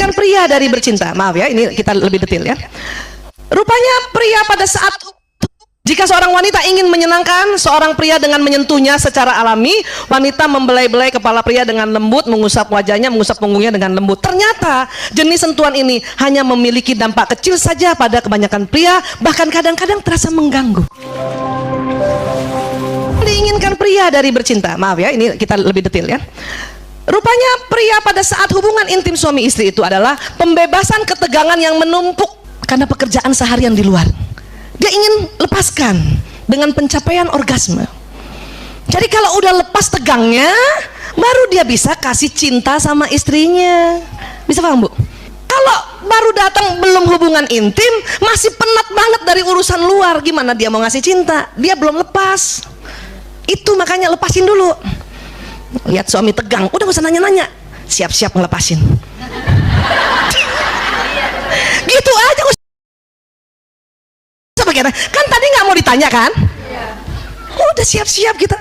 inginkan pria dari bercinta? Maaf ya, ini kita lebih detail ya. Rupanya pria pada saat jika seorang wanita ingin menyenangkan seorang pria dengan menyentuhnya secara alami, wanita membelai-belai kepala pria dengan lembut, mengusap wajahnya, mengusap punggungnya dengan lembut. Ternyata jenis sentuhan ini hanya memiliki dampak kecil saja pada kebanyakan pria, bahkan kadang-kadang terasa mengganggu. Diinginkan pria dari bercinta? Maaf ya, ini kita lebih detail ya. Rupanya pria pada saat hubungan intim suami istri itu adalah pembebasan ketegangan yang menumpuk karena pekerjaan seharian di luar. Dia ingin lepaskan dengan pencapaian orgasme. Jadi kalau udah lepas tegangnya, baru dia bisa kasih cinta sama istrinya. Bisa paham Bu? Kalau baru datang belum hubungan intim, masih penat banget dari urusan luar, gimana dia mau ngasih cinta? Dia belum lepas. Itu makanya lepasin dulu. Lihat suami tegang, udah gak usah nanya-nanya, siap-siap ngelepasin. Gitu aja. Kan tadi nggak mau ditanya kan? Udah siap-siap kita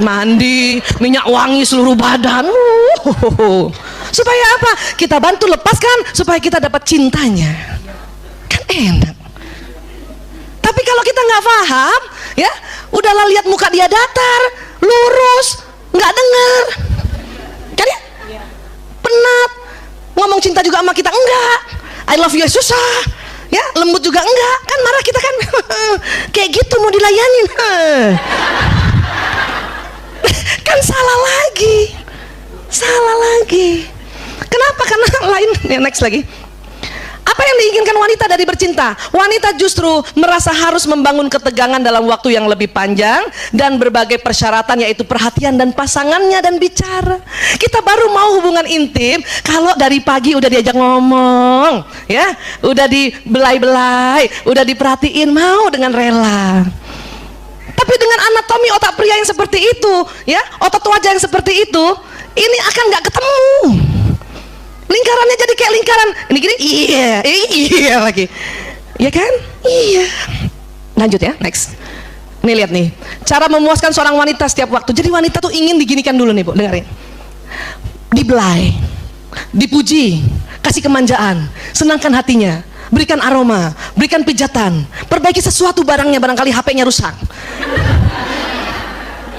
mandi, minyak wangi seluruh badan, supaya apa? Kita bantu lepaskan supaya kita dapat cintanya. Kan enak. Tapi kalau kita nggak paham, ya udahlah, lihat muka dia datar, lurus, nggak denger, kan ya? Penat, ngomong cinta juga sama kita enggak, I love you susah. Ya, lembut juga enggak, kan marah kita kan. Kayak gitu mau dilayanin. Kan salah lagi. Salah lagi. Kenapa? Karena lain. Ya, next lagi. Apa yang diinginkan wanita dari bercinta? Wanita justru merasa harus membangun ketegangan dalam waktu yang lebih panjang dan berbagai persyaratan, yaitu perhatian dan pasangannya dan bicara. Kita baru mau hubungan intim kalau dari pagi udah diajak ngomong, ya, udah dibelai-belai, udah diperhatiin, mau dengan rela. Tapi dengan anatomi otak pria yang seperti itu, ya, otot wajah yang seperti itu, ini akan nggak ketemu. Lingkarannya jadi kayak lingkaran ini gini, iya lagi, ya kan? Iya. Lanjut ya, next. Nih lihat nih, cara memuaskan seorang wanita setiap waktu. Jadi wanita tuh ingin diginikan dulu nih Bu, dengerin. Dibelai, dipuji, kasih kemanjaan, senangkan hatinya, berikan aroma, berikan pijatan, perbaiki sesuatu barangnya, barangkali HP-nya rusak.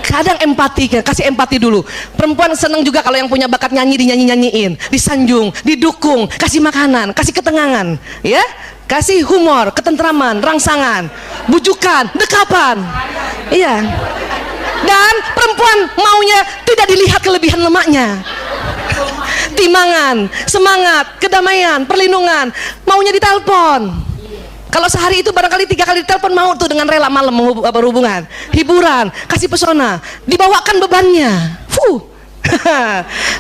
Kadang empati, kasih empati dulu. Perempuan senang juga kalau yang punya bakat nyanyi dinyanyi-nyanyiin, disanjung, didukung, kasih makanan, kasih ketenangan, ya, kasih humor, ketentraman, rangsangan, bujukan, dekapan, iya. Dan perempuan maunya tidak dilihat kelebihan lemaknya, timangan, semangat, kedamaian, perlindungan, maunya ditelepon. Kalau sehari itu barangkali 3 kali ditelepon, mau tuh dengan rela malam berhubungan, hiburan, kasih pesona, dibawakan bebannya.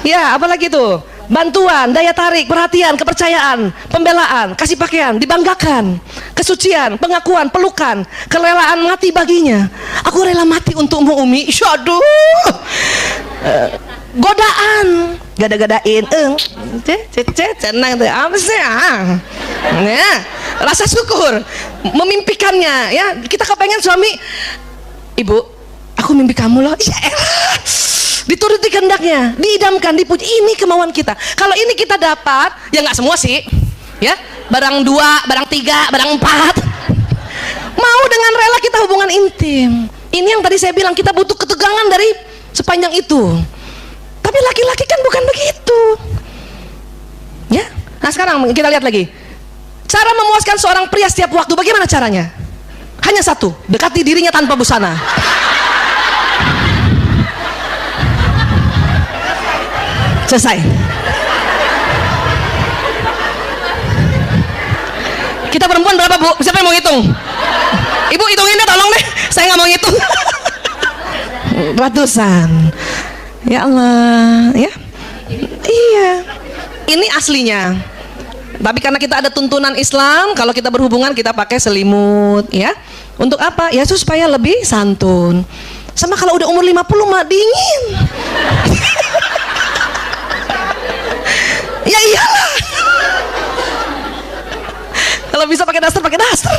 Ya, apalagi tuh? Bantuan, daya tarik, perhatian, kepercayaan, pembelaan, kasih pakaian, dibanggakan, kesucian, pengakuan, pelukan, kerelaan mati baginya. Aku rela mati untukmu Umi. Aduh. Godaan, gada-gadain, senang tuh, apa sih? Ya, rasa syukur, memimpikannya, ya. Kita kepengen suami, Ibu, aku mimpi kamu loh. Ya elah, dituruti kehendaknya, diidamkan, dipuji. Ini kemauan kita. Kalau ini kita dapat, ya nggak semua sih, ya. Barang 2, barang 3, barang 4. Mau dengan rela kita hubungan intim. Ini yang tadi saya bilang, kita butuh ketegangan dari sepanjang itu. Tapi laki-laki kan bukan begitu, ya. Nah sekarang kita lihat lagi cara memuaskan seorang pria setiap waktu. Bagaimana caranya? Hanya satu, dekati dirinya tanpa busana. Selesai. Kita perempuan berapa Bu? Siapa yang mau hitung? Ibu hitungin deh tolong deh, saya nggak mau ngitung. Ratusan. Ya Allah, ya. Iya. Ini aslinya. Tapi karena kita ada tuntunan Islam, kalau kita berhubungan kita pakai selimut, ya. Untuk apa? Ya supaya lebih santun. Sama kalau udah umur 50 mah dingin. Ya iyalah. Kalau bisa pakai daster, pakai daster.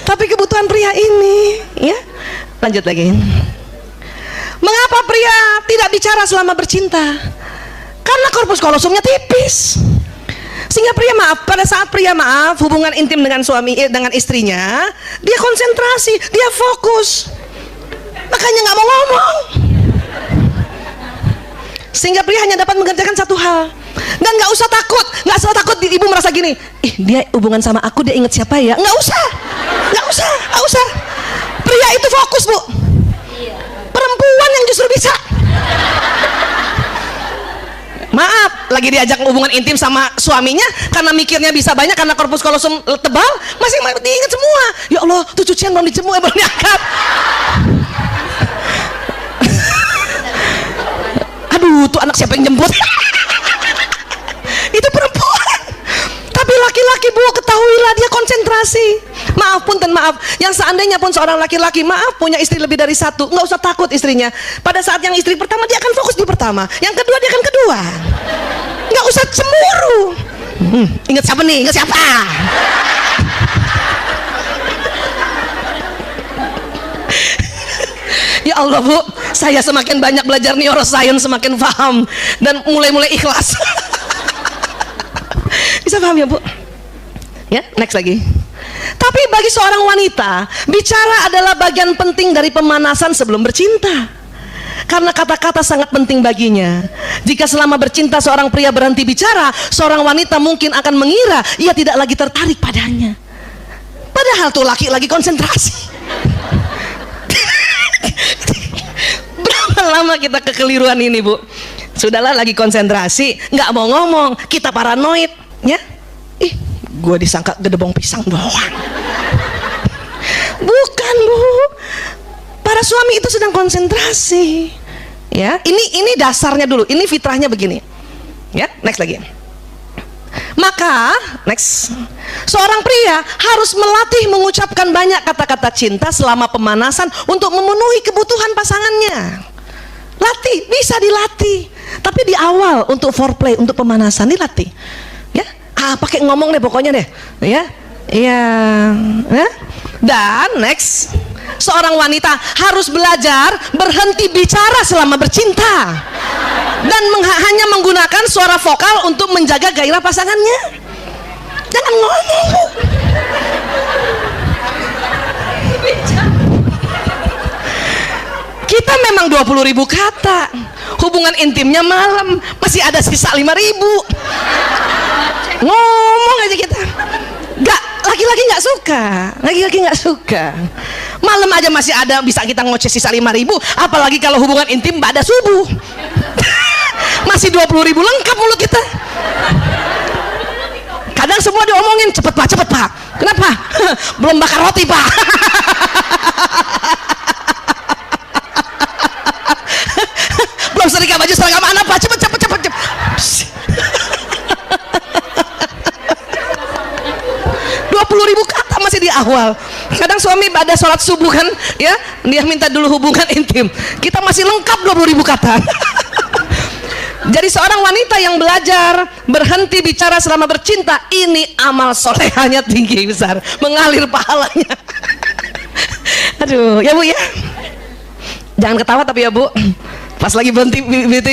Tapi kebutuhan pria ini, ya. Lanjut lagi. Mengapa pria tidak bicara selama bercinta? Karena korpus kolosumnya tipis. Sehingga pria pada saat pria hubungan intim dengan dengan istrinya, dia konsentrasi, dia fokus. Makanya nggak mau ngomong. Sehingga pria hanya dapat mengerjakan satu hal. Dan nggak usah takut ibu merasa gini, dia hubungan sama aku, dia inget siapa ya? Nggak usah. Pria itu fokus, Bu. Perempuan yang justru bisa. Maaf, lagi diajak hubungan intim sama suaminya, karena mikirnya bisa banyak, karena korpus kolosum tebal, masih diingat semua. Ya Allah, tuh cucian belum dijemur, belum diangkat. Aduh, tuh anak siapa yang jemput? Itu perempuan. Tapi laki-laki, Bu, ketahuilah dia konsentrasi. Maaf yang seandainya pun seorang laki-laki punya istri lebih dari satu, nggak usah takut istrinya. Pada saat yang istri pertama dia akan fokus di pertama, yang kedua dia akan kedua. Nggak usah cemburu. Ingat siapa nih? Ingat siapa? Ya Allah, Bu, saya semakin banyak belajar neuroscience semakin paham dan mulai ikhlas. Bisa paham ya, Bu? Ya, next lagi. Tapi bagi seorang wanita, bicara adalah bagian penting dari pemanasan sebelum bercinta. Karena kata-kata sangat penting baginya. Jika selama bercinta seorang pria berhenti bicara, seorang wanita mungkin akan mengira ia tidak lagi tertarik padanya. Padahal tuh laki lagi konsentrasi. Berapa lama kita kekeliruan ini, Bu? Sudahlah, lagi konsentrasi, nggak mau ngomong, kita paranoid, ya? Gue disangka gedebong pisang doang. Bukan, Bu. Para suami itu sedang konsentrasi. Ya, ini dasarnya dulu. Ini fitrahnya begini. Ya, next lagi. Maka, next. Seorang pria harus melatih mengucapkan banyak kata-kata cinta selama pemanasan untuk memenuhi kebutuhan pasangannya. Latih, bisa dilatih. Tapi di awal untuk foreplay, untuk pemanasan dilatih. Ya. Pakai ngomong deh pokoknya deh, ya. Dan next, seorang wanita harus belajar berhenti bicara selama bercinta dan hanya menggunakan suara vokal untuk menjaga gairah pasangannya. Jangan ngomong, Bu. Kita memang 20.000 kata, hubungan intimnya malam masih ada sisa 5.000. Ngomong aja kita. Laki-laki nggak suka. Malam aja masih ada, bisa kita ngoceh sisa 5.000, apalagi kalau hubungan intim pada subuh. Masih 20.000 lengkap mulut kita. Kadang semua diomongin, cepet pak. Kenapa? Belum bakar roti, Pak. Belum setrika baju seragam anak, Pak. Cepet. 20.000 kata masih di awal. Kadang suami pada sholat subuh kan, ya, dia minta dulu hubungan intim. Kita masih lengkap 20.000 kata. Jadi seorang wanita yang belajar berhenti bicara selama bercinta, ini amal solehanya tinggi besar, mengalir pahalanya. Aduh, ya, Bu, ya. Jangan ketawa tapi ya, Bu. Pas lagi berhenti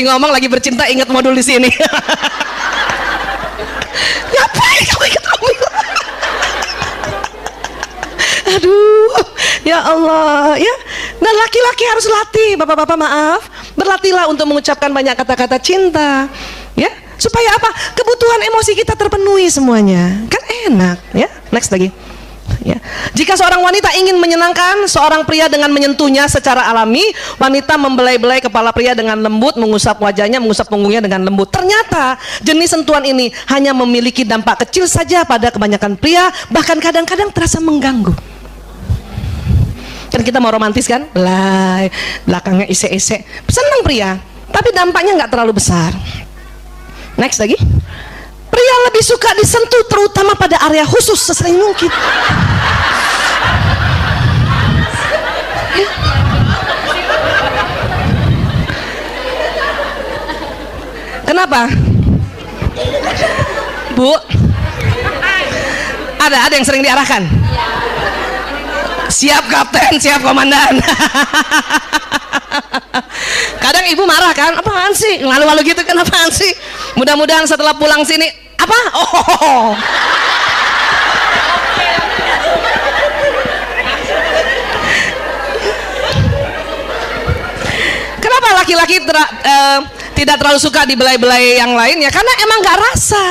ngomong, lagi bercinta, ingat modul di sini. Ngapain kamu ikut ambil? Aduh, ya Allah, ya. Dan laki-laki harus latih, bapak-bapak, maaf, berlatihlah untuk mengucapkan banyak kata-kata cinta, ya, supaya apa? Kebutuhan emosi kita terpenuhi semuanya, kan enak, ya. Next lagi. Ya. Jika seorang wanita ingin menyenangkan seorang pria dengan menyentuhnya secara alami, wanita membelai-belai kepala pria dengan lembut, mengusap wajahnya, mengusap punggungnya dengan lembut. Ternyata jenis sentuhan ini hanya memiliki dampak kecil saja pada kebanyakan pria, bahkan kadang-kadang terasa mengganggu. Kan kita mau romantis kan, belakangnya isek-isek, senang pria, tapi dampaknya nggak terlalu besar. Next lagi. Pria lebih suka disentuh terutama pada area khusus sesering mungkin. Kenapa? Bu, ada yang sering diarahkan. Siap kapten, siap komandan. Kadang ibu marah kan, apaan sih, malu-malu gitu kan, apaan sih. Mudah-mudahan setelah pulang sini, apa? Oh. Kenapa laki-laki tidak terlalu suka dibelai-belai yang lain ya? Karena emang nggak rasa.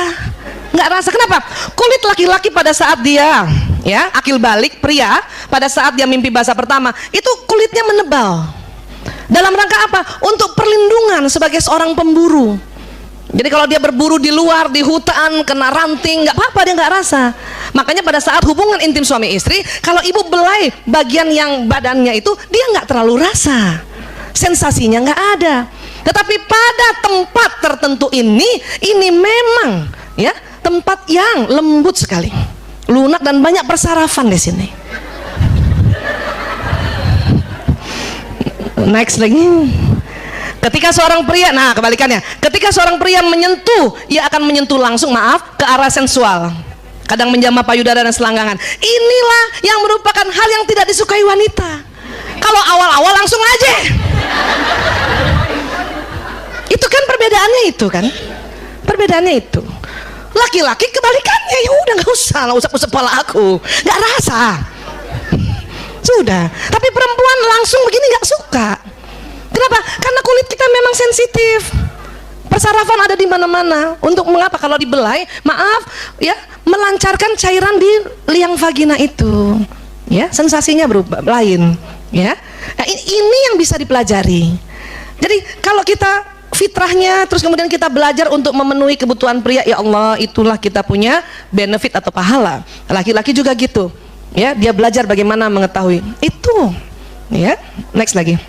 Kenapa? Kulit laki-laki pada saat dia ya akil balik, pria pada saat dia mimpi basah pertama itu kulitnya menebal. Dalam rangka apa? Untuk perlindungan sebagai seorang pemburu. Jadi kalau dia berburu di luar, di hutan, kena ranting, nggak apa-apa, dia nggak rasa. Makanya pada saat hubungan intim suami istri, kalau ibu belai bagian yang badannya itu, dia nggak terlalu rasa, sensasinya nggak ada. Tetapi pada tempat tertentu ini memang ya tempat yang lembut sekali, lunak dan banyak persarafan di sini. Next lagi. Ketika seorang pria, nah kebalikannya, ketika seorang pria menyentuh, ia akan menyentuh langsung, maaf, ke arah sensual. Kadang menjamah payudara dan selangkangan. Inilah yang merupakan hal yang tidak disukai wanita. Kalau awal-awal langsung aja. Itu kan perbedaannya itu kan. Perbedaannya itu. Laki-laki kebalikannya, ya udah nggak usah usap-usap kepala aku, nggak rasa. Sudah. Tapi perempuan langsung begini nggak suka. Kenapa? Karena kulit kita memang sensitif. Persarafan ada di mana-mana. Untuk mengapa? Kalau dibelai, maaf, ya, melancarkan cairan di liang vagina itu. Ya, sensasinya berubah lain. Ya, nah, ini yang bisa dipelajari. Jadi kalau kita fitrahnya, terus kemudian kita belajar untuk memenuhi kebutuhan pria, ya Allah, itulah kita punya benefit atau pahala. Laki-laki juga gitu. Ya, dia belajar bagaimana mengetahui itu. Ya, next lagi.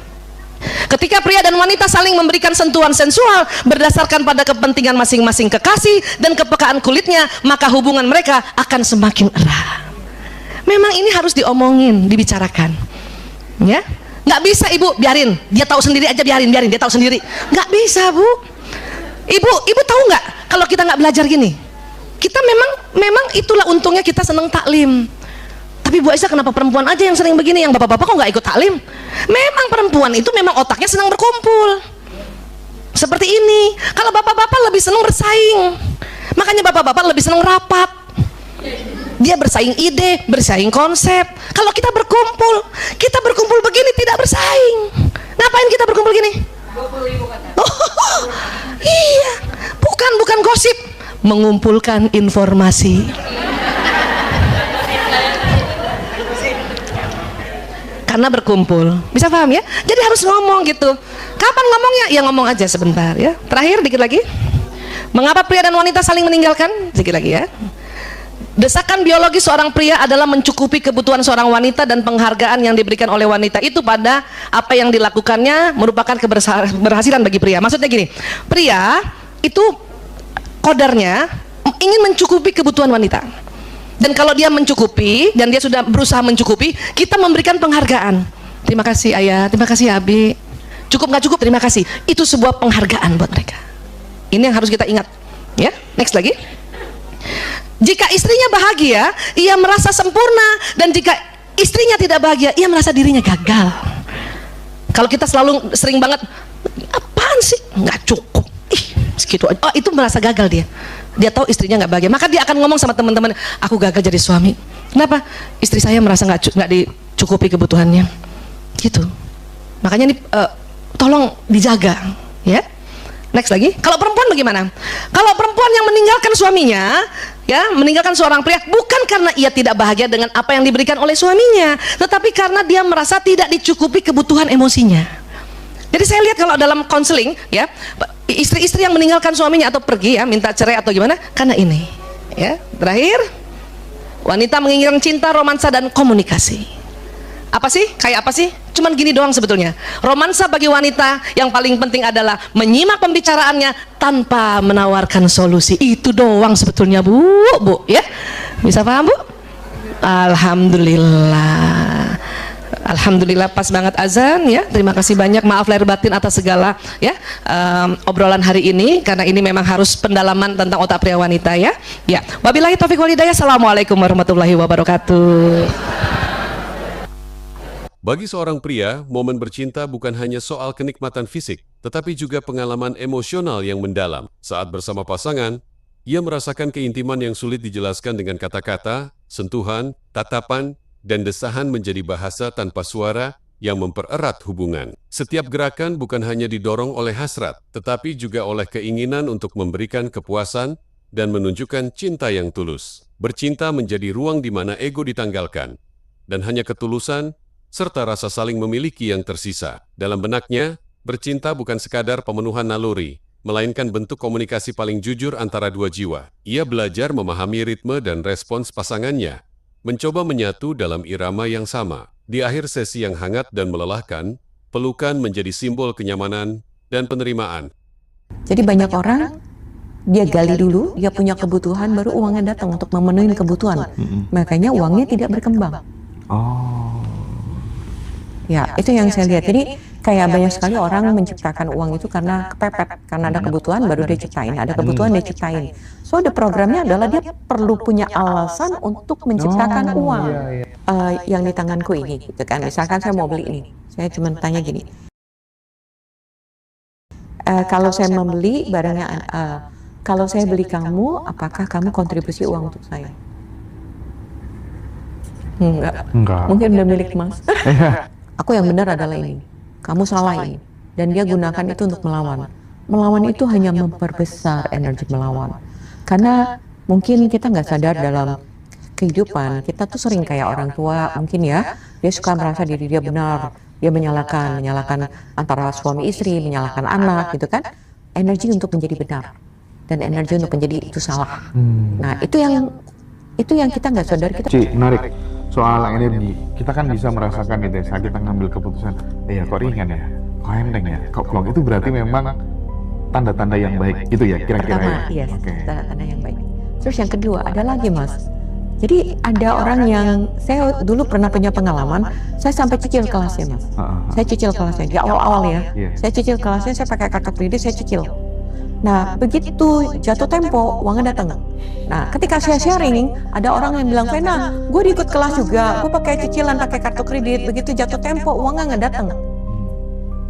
Ketika pria dan wanita saling memberikan sentuhan sensual berdasarkan pada kepentingan masing-masing kekasih dan kepekaan kulitnya, maka hubungan mereka akan semakin erat. Memang ini harus diomongin, dibicarakan. Ya, nggak bisa ibu biarin, dia tahu sendiri aja, biarin dia tahu sendiri. Nggak bisa bu. Ibu tahu nggak kalau kita nggak belajar gini, kita memang itulah untungnya kita seneng taklim. Tapi Bu Aisyah, kenapa perempuan aja yang sering begini, yang bapak-bapak kok nggak ikut taklim? Memang perempuan itu memang otaknya senang berkumpul seperti ini. Kalau bapak-bapak lebih senang bersaing, makanya bapak-bapak lebih senang rapat. Dia bersaing ide, bersaing konsep. Kalau kita berkumpul begini tidak bersaing. Ngapain kita berkumpul gini? Oh, iya, bukan gosip, mengumpulkan informasi. Karena berkumpul, bisa paham ya? Jadi harus ngomong gitu. Kapan ngomongnya? Ya ngomong aja sebentar ya. Terakhir dikit lagi. Mengapa pria dan wanita saling meninggalkan? Sedikit lagi ya. Desakan biologis seorang pria adalah mencukupi kebutuhan seorang wanita, dan penghargaan yang diberikan oleh wanita itu pada apa yang dilakukannya merupakan keberhasilan bagi pria. Maksudnya gini, pria itu kodarnya ingin mencukupi kebutuhan wanita. Dan kalau dia mencukupi, dan dia sudah berusaha mencukupi, kita memberikan penghargaan. Terima kasih ayah, terima kasih Abi. Cukup nggak cukup, terima kasih. Itu sebuah penghargaan buat mereka. Ini yang harus kita ingat. Ya, next lagi. Jika istrinya bahagia, ia merasa sempurna. Dan jika istrinya tidak bahagia, ia merasa dirinya gagal. Kalau kita selalu sering banget, apaan sih? Nggak cukup. Ih, segitu aja. Oh, itu merasa gagal dia. Dia tahu istrinya nggak bahagia, maka dia akan ngomong sama teman-teman, aku gagal jadi suami. Kenapa? Istri saya merasa nggak dicukupi kebutuhannya, gitu. Makanya ini tolong dijaga, ya. Next lagi. Kalau perempuan bagaimana? Kalau perempuan yang meninggalkan suaminya, ya, meninggalkan seorang pria, bukan karena ia tidak bahagia dengan apa yang diberikan oleh suaminya, tetapi karena dia merasa tidak dicukupi kebutuhan emosinya. Jadi saya lihat kalau dalam konseling, ya, istri-istri yang meninggalkan suaminya atau pergi, ya, minta cerai atau gimana, karena ini. Ya, terakhir, wanita menginginkan cinta, romansa, dan komunikasi. Apa sih? Kayak apa sih? Cuman gini doang sebetulnya. Romansa bagi wanita yang paling penting adalah menyimak pembicaraannya tanpa menawarkan solusi. Itu doang sebetulnya, Bu, ya. Bisa paham, Bu? Alhamdulillah. Alhamdulillah pas banget azan ya. Terima kasih banyak, maaf lahir batin atas segala ya obrolan hari ini, karena ini memang harus pendalaman tentang otak pria wanita ya. Ya. Wabillahi taufiq wal hidayah. Assalamualaikum warahmatullahi wabarakatuh. Bagi seorang pria, momen bercinta bukan hanya soal kenikmatan fisik, tetapi juga pengalaman emosional yang mendalam. Saat bersama pasangan, ia merasakan keintiman yang sulit dijelaskan dengan kata-kata, sentuhan, tatapan, dan desahan menjadi bahasa tanpa suara yang mempererat hubungan. Setiap gerakan bukan hanya didorong oleh hasrat, tetapi juga oleh keinginan untuk memberikan kepuasan dan menunjukkan cinta yang tulus. Bercinta menjadi ruang di mana ego ditanggalkan, dan hanya ketulusan serta rasa saling memiliki yang tersisa. Dalam benaknya, bercinta bukan sekadar pemenuhan naluri, melainkan bentuk komunikasi paling jujur antara dua jiwa. Ia belajar memahami ritme dan respons pasangannya, mencoba menyatu dalam irama yang sama. Di akhir sesi yang hangat dan melelahkan, pelukan menjadi simbol kenyamanan dan penerimaan. Jadi banyak orang, dia gali dulu, dia punya kebutuhan, baru uangnya datang untuk memenuhi kebutuhan. Makanya uangnya tidak berkembang. Ya, itu yang saya lihat. Jadi kayak banyak sekali orang menciptakan uang itu karena kepepet, karena ada kebutuhan baru dia ciptain, ada kebutuhan dia ciptain. So the programnya adalah dia perlu punya alasan untuk menciptakan uang. Yang di tanganku ini, gitu kan. Misalkan saya mau beli ini, saya cuma tanya gini. Kalau saya membeli barangnya, kalau saya beli kamu, apakah kamu kontribusi uang untuk saya? Enggak. Mungkin udah milik Mas. Aku yang benar adalah ini. Kamu salah ini. Dan dia gunakan itu untuk melawan. Melawan itu hanya memperbesar energi melawan. Karena mungkin kita nggak sadar dalam kehidupan, kita tuh sering kayak orang tua mungkin ya, dia suka merasa diri dia benar. Dia menyalahkan antara suami istri, menyalahkan anak gitu kan. Energi untuk menjadi benar. Dan energi untuk menjadi itu salah. Nah, itu yang kita nggak sadar. Ci, menarik. Soal energi, kita kan bisa merasakan gitu ya, saat kita ngambil keputusan, ya kok ringan ya, kok enteng ya, kok plong, itu berarti memang tanda-tanda yang baik, gitu ya kira-kira ya? Yes, tanda-tanda yang baik. Terus yang kedua, ada lagi Mas. Jadi ada orang yang, saya dulu pernah punya pengalaman, saya sampai cicil kelasnya Mas. Saya cicil kelasnya, di awal-awal ya, saya cicil kelasnya, saya pakai kartu kredit, saya cicil. Nah, begitu jatuh tempo, uangnya datang. Nah, ketika saya sharing, ada orang yang bilang, Vena, gue ikut kelas juga, gue pakai cicilan, pakai kartu kredit, begitu jatuh tempo, uangnya nggak datang.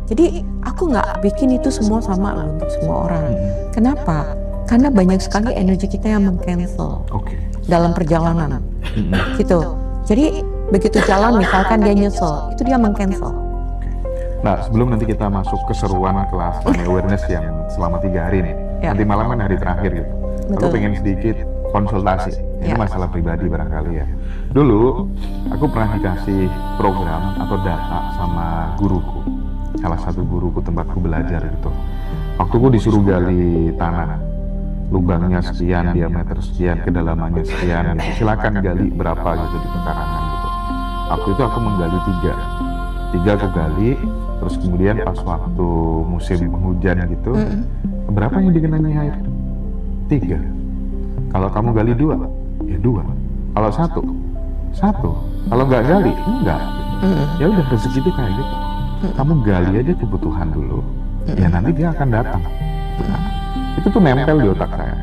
Jadi, aku nggak bikin itu semua sama loh untuk semua orang. Kenapa? Karena banyak sekali energi kita yang meng-cancel dalam perjalanan. Gitu. Jadi, begitu jalan, misalkan dia nyesel, itu dia meng-cancel. Nah, sebelum nanti kita masuk keseruan kelas money awareness yang selama 3 hari nih, nanti malam kan hari terakhir gitu. Aku pengen sedikit konsultasi. Ini masalah pribadi barangkali ya. Dulu, aku pernah dikasih program atau data sama guruku. Salah satu guruku tempatku belajar gitu. Waktu aku disuruh gali tanah, lubangnya sekian, diameter sekian, kedalamannya sekian, gitu. Silakan gali berapa gitu di pekarangan gitu. Waktu itu aku menggali 3 aku gali. Terus kemudian pas waktu musim penghujan gitu, berapa yang digenangi air? 3. Kalau kamu gali 2, ya 2. Kalau 1, 1. Kalau nggak gali, enggak. Ya udah, rezeki itu kayak gitu. Kamu gali aja kebutuhan dulu, ya nanti dia akan datang. Itu tuh nempel di otak saya.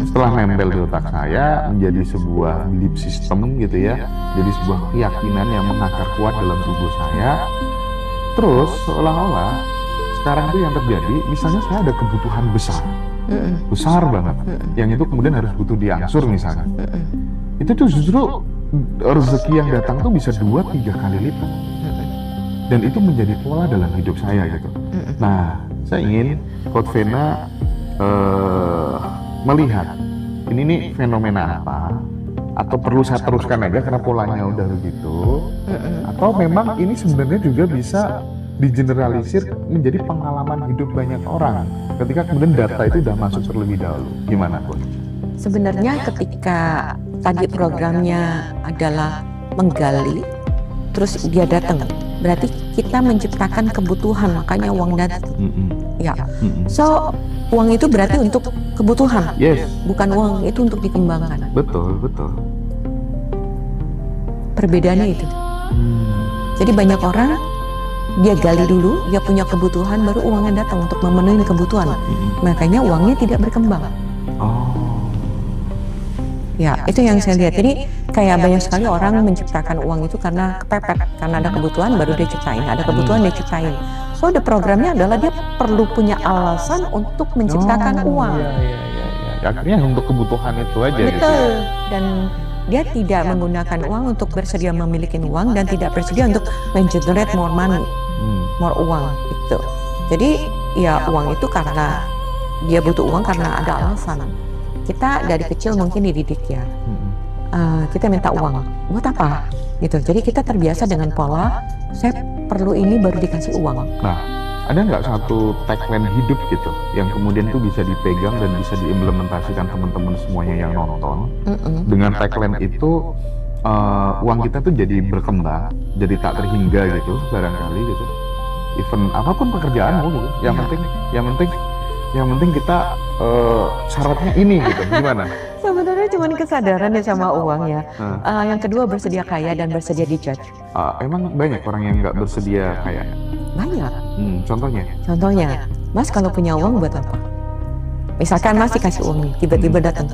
Setelah nempel di otak saya, menjadi sebuah belief system gitu ya, jadi sebuah keyakinan yang mengakar kuat dalam tubuh saya. Terus seolah-olah sekarang itu yang terjadi, misalnya saya ada kebutuhan besar banget, yang itu kemudian harus butuh diangsur misalnya. Itu tuh justru rezeki yang datang tuh bisa 2-3 kali lipat. Dan itu menjadi pola dalam hidup saya gitu. Nah, saya ingin Coach Vena melihat ini nih fenomena apa, atau perlu saya teruskan aja karena polanya udah begitu, atau memang ini sebenarnya juga bisa digeneralisir menjadi pengalaman hidup banyak orang ketika kemudian data itu udah masuk terlebih dahulu. Gimana, Coach? Sebenarnya ketika tadi programnya adalah menggali, terus dia datang, berarti kita menciptakan kebutuhan, makanya uang datang. Ya, so uang itu berarti untuk kebutuhan, bukan uang itu untuk dikembangkan. Betul. Perbedaannya itu. Jadi banyak orang, dia gali dulu, dia punya kebutuhan, baru uangnya datang untuk memenuhi kebutuhan. Makanya uangnya tidak berkembang. Ya, itu yang saya lihat. Jadi kayak banyak sekali orang menciptakan uang itu karena kepepet, karena ada kebutuhan baru dia ciptain, ada kebutuhan dia ciptain. So the programnya adalah dia perlu punya alasan untuk menciptakan uang. Iya. Akhirnya untuk kebutuhan itu aja. Betul. Gitu ya. Dan dia tidak menggunakan uang untuk bersedia memiliki uang dan tidak bersedia untuk mengenerate more money, more uang itu. Jadi ya uang itu karena dia butuh uang karena ada alasan. Kita dari kecil mungkin dididik ya, kita minta uang, buat apa? Gitu. Jadi kita terbiasa dengan pola, saya perlu ini baru dikasih uang. Nah, ada nggak satu tagline hidup gitu, yang kemudian tuh bisa dipegang dan bisa diimplementasikan teman-teman semuanya yang nonton? Dengan tagline itu, uang kita tuh jadi berkembang, jadi tak terhingga gitu, barangkali gitu. Even apapun pekerjaanmu gitu, yang penting kita syaratnya ini gitu, gimana? Sebenarnya cuma kesadaran ya sama uang ya. Yang kedua bersedia kaya dan bersedia dijudge. Emang banyak orang yang nggak bersedia kaya? Banyak. Contohnya? Contohnya, Mas kalau punya uang buat apa? Misalkan Mas dikasih uang nih, tiba-tiba datang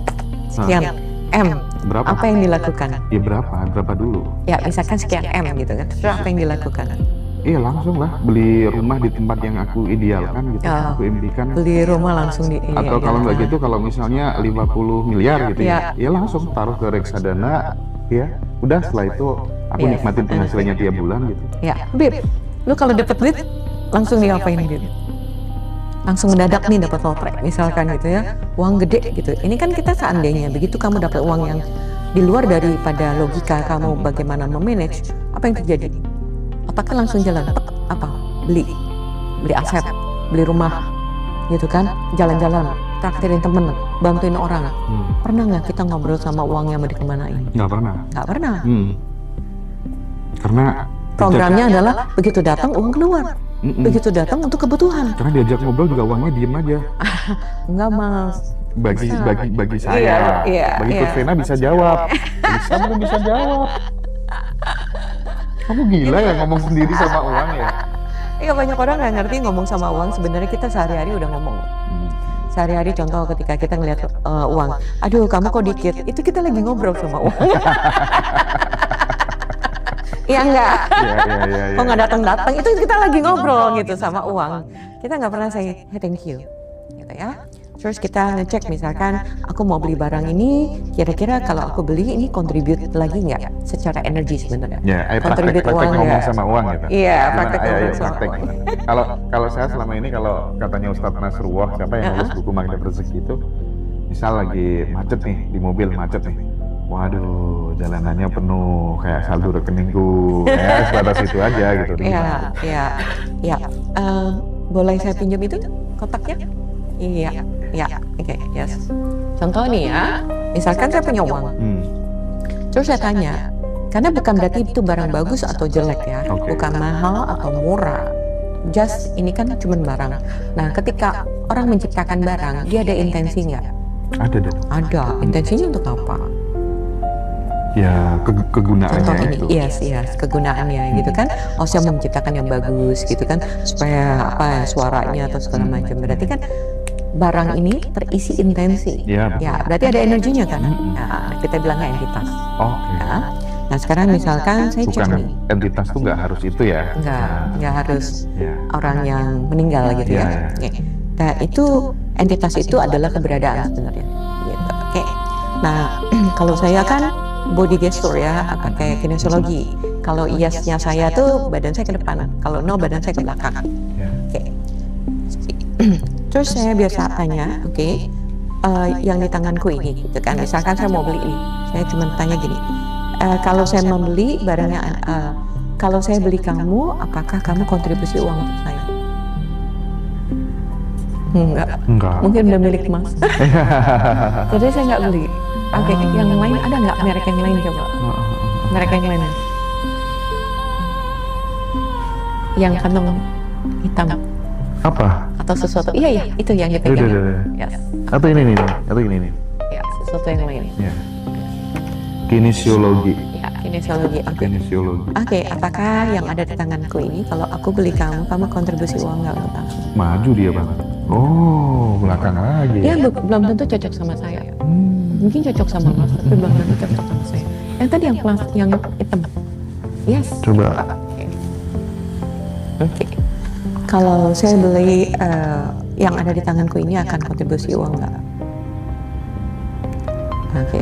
sekian M. Berapa? Apa yang dilakukan? Ya berapa dulu? Ya misalkan sekian M gitu kan. Terus apa yang dilakukan? Iya langsung lah, beli rumah di tempat yang aku idealkan gitu, aku impikan. Beli rumah langsung di ini. Atau kalau nggak gitu, kalau misalnya 50 miliar gitu ya langsung taruh ke reksadana, ya udah setelah itu aku nikmatin penghasilannya tiap bulan gitu. Ya, Bib, lu kalau dapet duit langsung diapain gitu? Langsung mendadak nih dapat lotre misalkan gitu ya, uang gede gitu. Ini kan kita seandainya begitu kamu dapat uang yang di luar daripada logika kamu bagaimana memanage, apa yang terjadi? Otaknya langsung jalan, apa? Beli aset, beli rumah, gitu kan? Jalan-jalan, traktirin temen, bantuin orang. Pernah nggak kita ngobrol sama uang yang mau dikemanain? Nggak pernah. Nggak pernah. Karena programnya adalah begitu datang uang keluar, begitu datang untuk kebutuhan. Karena diajak ngobrol juga uangnya diem aja. Enggak Mas. Bagi saya, bagi Coach Vena bisa jawab, bisa jawab. Kamu gila ya ngomong sendiri sama uang ya? Iya banyak orang nggak ngerti ngomong sama uang. Sebenarnya kita sehari-hari udah ngomong. Sehari-hari contoh ketika kita ngeliat uang, aduh kamu kok dikit, itu kita lagi ngobrol sama uang. Iya enggak? Iya. Kok nggak datang-datang, itu kita lagi ngobrol gitu sama uang. Kita nggak pernah say hey, thank you, gitu ya. Terus kita ngecek misalkan aku mau beli barang ini, kira-kira kalau aku beli ini kontribut lagi nggak secara energi sebenarnya? Ya, praktek ngomong sama uang gitu. Iya, praktek ngomong sama uang. Kalau saya selama ini kalau katanya Ustadz Nasrullah, siapa yang nulis buku Magnet Rezeki itu, misal lagi macet nih di mobil macet nih, waduh jalanannya penuh kayak saldo rekeningku, ya sebatas itu aja gitu. Iya. Boleh saya pinjam itu kotaknya? Iya, oke, yes. Contoh nih ya, misalkan saya punya uang, terus saya tanya, karena bukan berarti itu barang bagus atau jelek ya, bukan mahal atau murah, just ini kan cuma barang. Nah, ketika orang menciptakan barang, dia ada intensi nggak? Ada. Intensinya untuk apa? Ya kegunaannya contoh ini, itu. Yes, kegunaannya gitu kan. Saya mau menciptakan yang bagus gitu kan, supaya suaranya atau segala macam. Berarti kan barang ini terisi intensi. Ya, berarti ada energinya kan. Nah, kita bilangnya entitas. Nah, sekarang misalkan saya cek nih. Entitas tuh nggak harus itu ya? Nggak harus orang yang meninggal gitu ya. Nah, itu entitas itu adalah keberadaan sebenarnya. Gitu. Oke. Nah, kalau saya kan body gesture ya, pakai kinesiologi. Kalau yes-nya saya tuh badan saya ke depan, kalau no badan saya ke belakang. Oke. Terus saya biasa tanya, yang di tanganku ini, gitu kan. Misalkan saya mau beli ini, saya cuma tanya gini, kalau saya membeli barangnya, kalau saya beli kamu, apakah kamu kontribusi uang untuk saya? Enggak. Mungkin udah milik Mas. Jadi saya nggak beli. Oke, yang lain ada nggak merek yang lain coba? Merek yang lain? Yang kantong hitam. Apa? Atau sesuatu? Iya, itu yang dipegang. Yes. Atau ini nih? Ya, sesuatu yang lain. Kinesiologi. Ya, kinesiologi. Oke, apakah yang ada di tanganku ini kalau aku beli kamu kontribusi uang nggak untuk aku? Maju dia banget. Oh, belakang lagi. Ya, belum tentu cocok sama saya. Mungkin cocok sama Mas, tapi belum tentu cocok sama saya. Yang tadi yang hitam. Yes. Coba. Oke. Kalau saya beli yang ada di tanganku ini akan kontribusi uang nggak? Oke.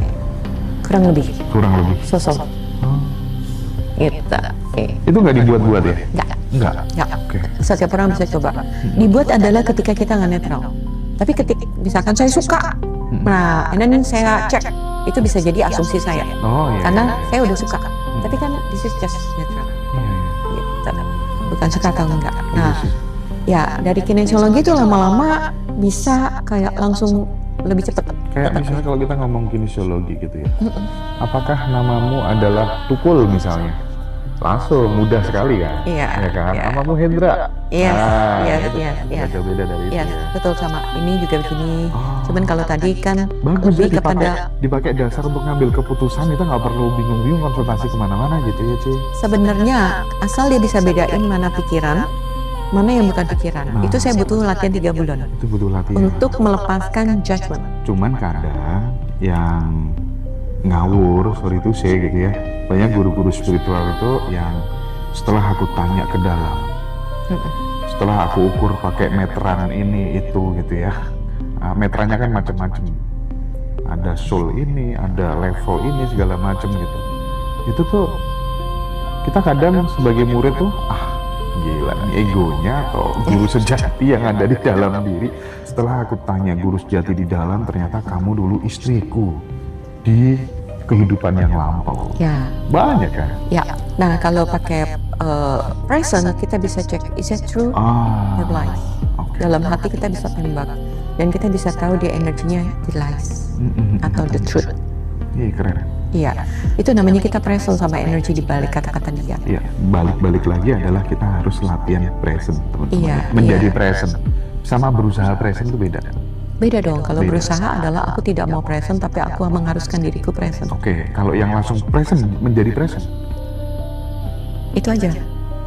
Kurang lebih. Sosok. Gitu. Oke. Itu nggak dibuat-buat ya? Nggak. Oke. Setiap orang bisa coba. Dibuat adalah ketika kita nggak netral. Tapi ketika misalkan saya suka, nah, ini saya cek, itu bisa jadi asumsi saya. Oh iya. Karena saya udah suka. Tapi kan this is just netral. Gitu. Bukan suka atau enggak. Nah, ya dari kinesiologi itu lama-lama bisa kayak langsung lebih cepat. Kayak misalnya kalau kita ngomong kinesiologi gitu ya, apakah namamu adalah Tukul misalnya? Langsung mudah sekali kan? Iya. Ya kan? Iya. Namamu Hendra. Iya. Itu beda dari itu Iya, ya. betul sama. Ini juga begini. Cuman kalau tadi kan Bagus ya lebih kepada dipakai dasar untuk ngambil keputusan, kita nggak perlu bingung-bingung konsultasi kemana-mana gitu ya, Ci. sebenarnya asal dia bisa bedain mana pikiran, mana yang bukan pikiran. Itu saya butuh latihan 3 bulan Itu butuh latihan. untuk melepaskan judgment. Cuman kadang yang ngawur, sorry to say gitu ya, banyak guru-guru spiritual itu yang setelah aku tanya ke dalam, setelah aku ukur pakai meteran ini itu gitu ya, meterannya kan macam-macam, ada soul ini, ada level ini, segala macam gitu. Itu tuh kita kadang sebagai murid tuh gila nih egonya atau guru sejati yang ada di dalam diri. Setelah aku tanya guru sejati di dalam, ternyata kamu dulu istriku di kehidupan yang lampau. Ya. Banyak kan? Ya. Nah, kalau pakai present kita bisa cek is it true or lies. Dalam hati kita bisa tembak dan kita bisa tahu dia energinya di lies atau the truth. Iya, keren. Iya, itu namanya kita present sama energi di balik kata-kata dia. Iya, balik lagi adalah kita harus latihan present, teman-teman. Iya, Menjadi iya. present sama berusaha present itu beda. Beda dong, kalau Beda. berusaha adalah aku tidak mau present tapi aku mengharuskan diriku present. Oke, kalau yang langsung present menjadi present, Itu aja,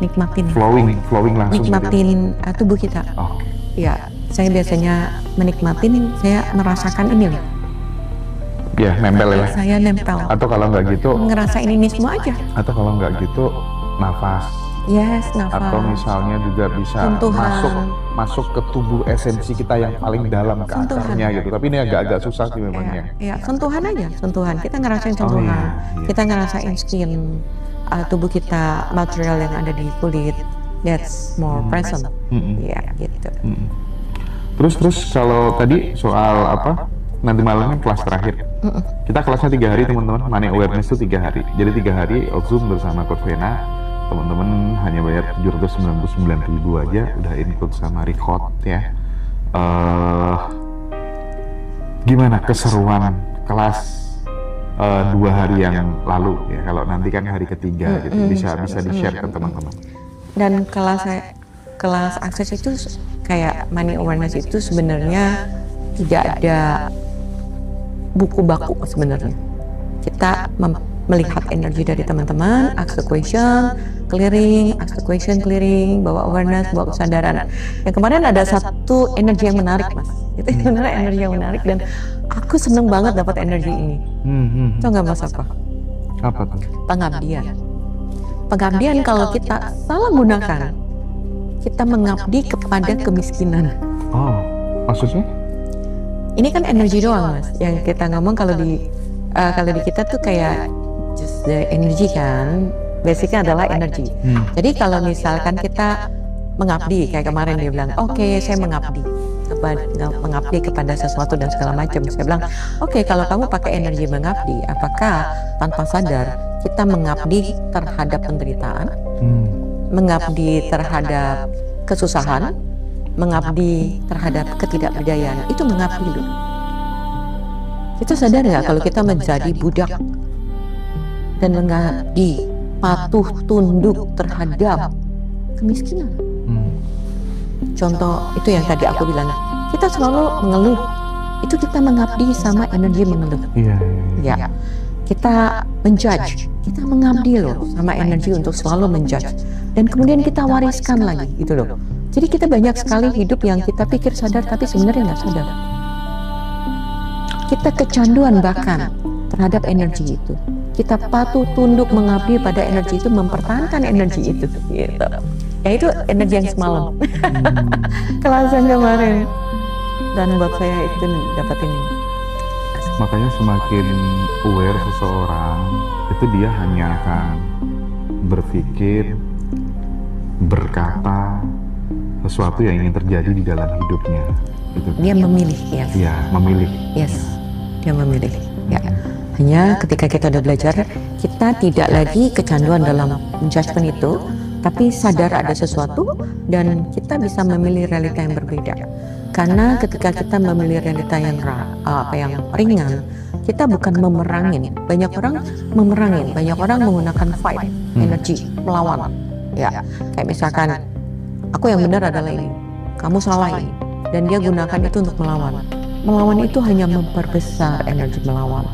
nikmatin. flowing langsung. Nikmatin tubuh kita. Oke. Ya, saya biasanya menikmatin, saya merasakan ini loh. Ya, nempel ya. Saya nempel, Atau kalau nggak gitu, ngerasain ini semua aja. atau kalau nggak gitu, nafas. Yes, nafas. Atau misalnya juga bisa Sentuhan. masuk ke tubuh esensi kita yang paling dalam ke Sentuhan. akarnya gitu. Tapi ini agak susah sih memang ya. Ya, sentuhan aja, sentuhan. Kita ngerasain sentuhan. iya. Kita ngerasain skin, tubuh kita, material yang ada di kulit. That's more present. Ya, gitu. Terus kalau tadi soal apa? Nanti malamnya kelas terakhir. Kita kelasnya 3 hari teman-teman. Money awareness itu 3 hari. Jadi 3 hari Zoom bersama Coach Vena. Teman-teman hanya bayar 799.000 aja, udah include sama record ya. Gimana keseruan kelas 2 hari yang lalu ya? Kalau nanti kan hari ketiga gitu, bisa di-share ke teman-teman. Dan kelas akses itu kayak money awareness itu sebenarnya tidak ada buku baku sebenarnya. Kita melihat energi dari teman-teman, ask the question, clearing, ask the question, clearing, bawa awareness, bawa kesadaran. Yang kemarin ada satu energi yang menarik, Mas. Itu sebenarnya energi yang menarik dan aku seneng banget dapat energi ini. Tahu nggak Mas apa? Apa tuh? Pengabdian. Pengabdian kalau kita salah gunakan, kita mengabdi kepada kemiskinan. Oh, maksudnya? Ini kan energi doang, Mas. Yang kita ngomong kalau di kita tuh kayak just the energy kan, basicnya adalah energi. Jadi kalau misalkan kita mengabdi, kayak kemarin dia bilang, oke, saya mengabdi kepada sesuatu dan segala macam. Saya bilang, oke, kalau kamu pakai energi mengabdi, apakah tanpa sadar kita mengabdi terhadap penderitaan, mengabdi terhadap kesusahan, mengabdi terhadap ketidakberdayaan? Itu mengabdi loh. Kita sadar nggak kalau kita menjadi budak dan mengabdi, patuh tunduk terhadap kemiskinan? Contoh itu yang tadi aku bilang, kita selalu mengeluh, itu kita mengabdi sama energi mengeluh. Iya. Ya, kita menjudge, kita mengabdi loh sama energi untuk selalu menjudge, dan kemudian kita wariskan lagi gitu loh. Jadi kita banyak sekali hidup yang kita pikir sadar tapi sebenarnya nggak sadar. kita kecanduan bahkan terhadap energi itu. Kita patuh tunduk mengabdi pada energi itu, mempertahankan energi itu gitu. Ya itu energi yang semalam kelas yang kemarin, dan buat saya itu dapat ini. Makanya semakin aware seseorang itu dia hanya akan berpikir, berkata sesuatu yang ingin terjadi di dalam hidupnya. Gitu. Dia memilih, ya. Ya, memilih. Yes, dia memilih. Ya, hanya ketika kita udah belajar, kita tidak lagi kecanduan dalam judgment itu, tapi sadar ada sesuatu dan kita bisa memilih realita yang berbeda. Karena ketika kita memilih realita yang ringan, kita bukan memerangin. Banyak orang memerangin, banyak orang menggunakan fight, energi, melawan. Ya, kayak misalkan aku yang benar adalah ini, kamu salah ini, dan dia gunakan itu untuk melawan. Melawan itu hanya memperbesar energi melawan.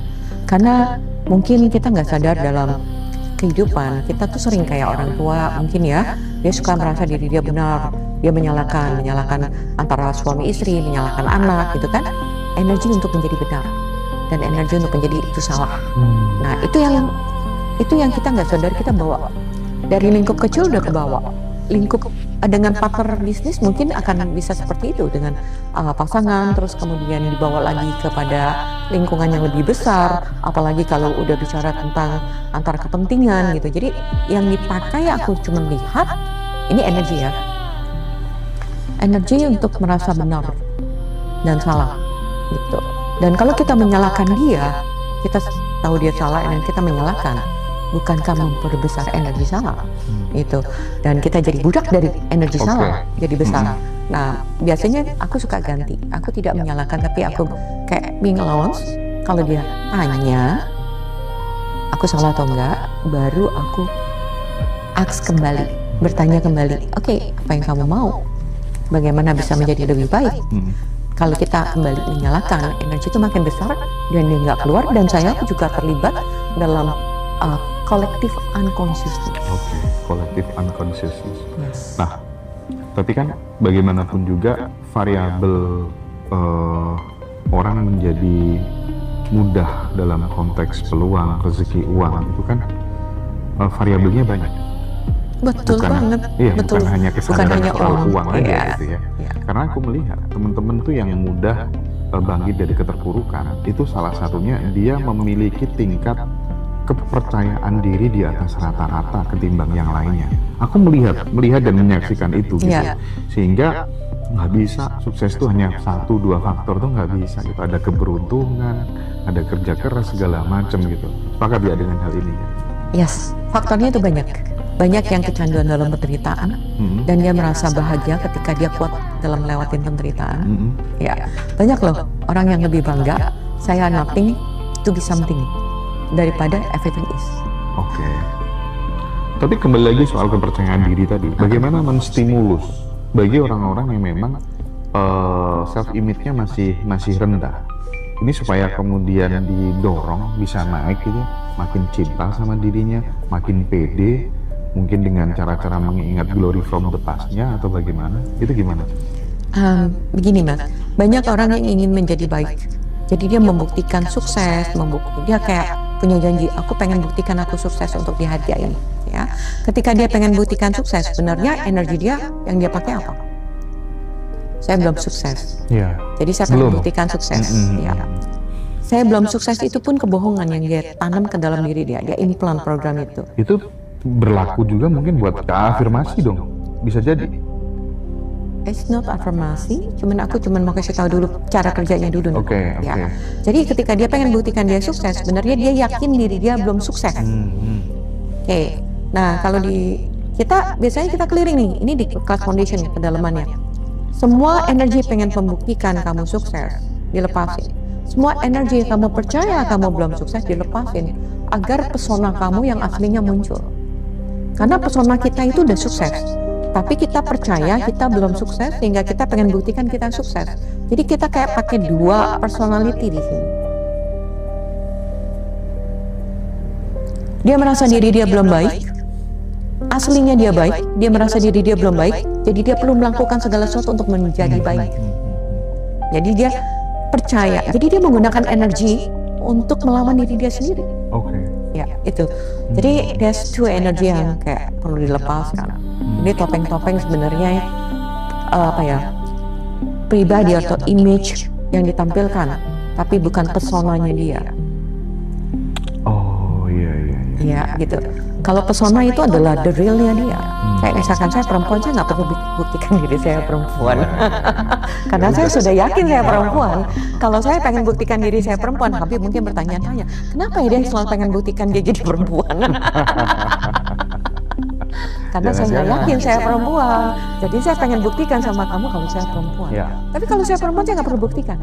Karena mungkin kita nggak sadar dalam kehidupan, kita tuh sering kayak orang tua mungkin ya, dia suka merasa diri dia benar, dia menyalahkan antara suami istri, menyalahkan anak gitu kan, energi untuk menjadi benar dan energi untuk menjadi itu salah. Nah itu yang kita nggak sadar, kita bawa dari lingkup kecil udah ke bawah. Lingkup dengan partner bisnis mungkin akan bisa seperti itu dengan pasangan, terus kemudian dibawa lagi kepada lingkungan yang lebih besar, apalagi kalau udah bicara tentang antar kepentingan gitu. Jadi yang dipakai aku cuma lihat ini energi ya, energi untuk merasa benar dan salah gitu. Dan kalau kita menyalahkan dia, kita tahu dia salah dan kita menyalahkan, bukankah memperbesar energi salah itu, dan kita jadi budak dari energi salah jadi besar. Nah biasanya aku suka ganti, aku tidak menyalahkan tapi aku kayak being allowance. Kalau dia tanya aku salah atau enggak, baru aku ask kembali, bertanya kembali, oke, apa yang kamu mau, bagaimana bisa menjadi lebih baik. Kalau kita kembali menyalahkan, energi itu makin besar dan dia nggak keluar, dan saya juga terlibat dalam collective unconsciousness. Oke, collective unconsciousness. Yes. Nah, tapi kan bagaimanapun juga variabel orang menjadi mudah dalam konteks peluang, rezeki, uang itu kan variabelnya banyak. Betul banget. Iya, betul. bukan hanya kesadaran soal uang aja iya, gitu ya. Iya. Karena aku melihat teman-teman tuh yang mudah bangkit dari keterpurukan, itu salah satunya dia memiliki tingkat kepercayaan diri di atas rata-rata ketimbang yang lainnya. Aku melihat dan menyaksikan itu gitu. Yeah. Sehingga nggak bisa sukses tuh hanya 1-2 faktor tuh nggak bisa gitu. Ada keberuntungan, ada kerja keras segala macam gitu. Sepakat ya dengan hal ini ya? Yes, faktornya itu banyak. Banyak yang kecanduan dalam penderitaan dan dia merasa bahagia ketika dia kuat dalam melewatin penderitaan. Ya, banyak loh orang yang lebih bangga, saya nothing to be something, daripada everything is. Oke. Tapi kembali lagi soal kepercayaan diri tadi, bagaimana menstimulus bagi orang-orang yang memang self image-nya masih rendah. Ini supaya kemudian didorong bisa naik gitu, makin cinta sama dirinya, makin pede, mungkin dengan cara-cara mengingat glory from the past-nya atau bagaimana? Itu gimana? Begini Mas, banyak orang yang ingin menjadi baik. Jadi dia membuktikan sukses, dia kayak punya janji, aku pengen buktikan aku sukses untuk dihargai. Ya, ketika dia pengen buktikan sukses, sebenarnya energi dia yang dia pakai apa? Saya belum sukses. Ya. Jadi saya pengen buktikan sukses. Ya. Saya belum sukses itu pun kebohongan yang dia tanam ke dalam diri dia. Dia implant program itu. Itu berlaku juga mungkin buat afirmasi dong. Bisa jadi. It's not afirmasi, aku mau kasih tahu dulu cara kerjanya dulu. Oke. Ya. Jadi ketika dia pengen buktikan dia sukses, sebenarnya dia yakin diri dia belum sukses. Oke. Nah, kalau biasanya kita clearing nih, ini di class foundation kedalamannya. Semua energi pengen membuktikan kamu sukses, dilepasin. Semua energi yang kamu percaya kamu belum sukses, dilepasin. Agar pesona kamu yang aslinya muncul. Karena pesona kita itu udah sukses. Tapi kita percaya kita belum sukses, sehingga kita pengen buktikan kita sukses. Jadi kita kayak pakai 2 personality di sini. Dia merasa diri dia belum baik, aslinya dia baik, dia merasa diri dia belum baik, jadi dia perlu melakukan segala sesuatu untuk menjadi baik. Jadi dia percaya. Jadi dia menggunakan energi untuk melawan diri dia sendiri. Oke. Ya, itu. Jadi there's two energy yang kayak perlu dilepaskan. Ini topeng-topeng sebenarnya pribadi atau image yang ditampilkan, tapi bukan personanya dia. Oh iya. Ya, gitu. Kalau persona itu adalah the realnya dia. Kayak misalkan saya perempuan, saya nggak perlu buktikan diri saya perempuan. Karena saya sudah yakin saya perempuan. Kalau saya pengen buktikan diri saya perempuan, Habib mungkin bertanya-tanya, kenapa ya dia selalu pengen buktikan dia jadi perempuan? Karena saya nggak yakin saya perempuan. Jadi saya pengen buktikan sama kamu kalau saya perempuan. Ya. Tapi kalau saya perempuan, saya nggak perlu buktikan.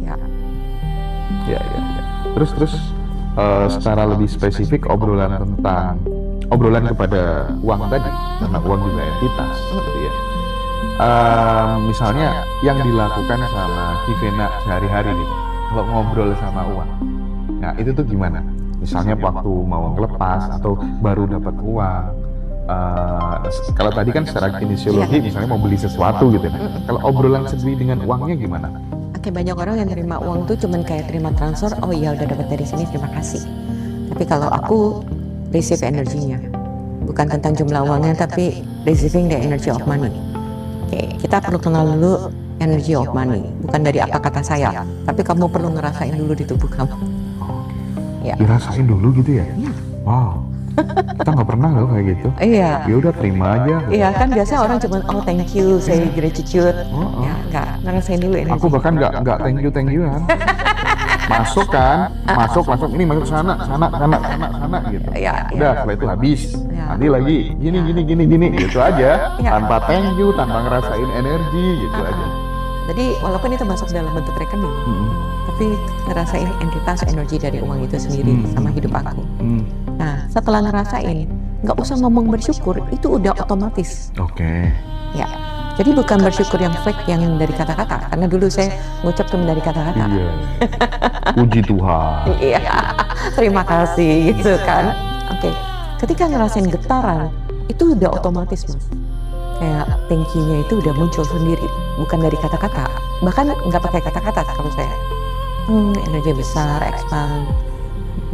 Ya. Ya. Terus secara lebih spesifik obrolan kepada uang tadi, karena uang juga entitas, gitu ya. Misalnya yang dilakukan sama Kivena sehari-hari nih, kalau ngobrol sama uang, nah itu tuh gimana? Misalnya waktu mau ngelepas atau baru dapat uang. Kalau tadi kan secara kinesiologi, misalnya mau beli sesuatu gitu kan. Kalau obrolan sendiri dengan uangnya gimana? Oke, banyak orang yang terima uang tuh cuman kayak terima transfer, oh iya udah dapat dari sini, terima kasih. Tapi kalau aku receive energinya, bukan tentang jumlah uangnya, tapi receiving the energy of money. Oke, kita perlu kenal dulu energy of money, bukan dari apa kata saya, tapi kamu perlu ngerasain dulu di tubuh kamu. Ya. Dirasain dulu gitu ya? Wow. Kita nggak pernah loh kayak gitu. Iya. Ya udah terima aja. Iya kan biasa orang cuma oh thank you, say gratitude. Ya nggak ngerasain dulu energi. Aku bahkan nggak thank you kan. Masuk kan, masuk ini masuk sana gitu. Ya, udah setelah itu habis. Ya. Nanti lagi gini gitu aja. Ya. Tanpa thank you, tanpa ngerasain energi gitu aja. Jadi walaupun itu masuk dalam bentuk rekening, tapi ngerasain entitas energi dari uang itu sendiri sama hidup aku. Nah, setelah ngerasain, nggak usah ngomong bersyukur, itu udah otomatis. Oke. Ya, jadi bukan bersyukur yang fake yang dari kata-kata, karena dulu saya ngucap cuma dari kata-kata. Iya. Puji Tuhan. Iya, terima kasih gitu kan. Oke, ketika ngerasain getaran, itu udah otomatis mas. Kayak thank you-nya itu udah muncul sendiri, bukan dari kata-kata. Bahkan nggak pakai kata-kata kalau saya. Energi besar, expand,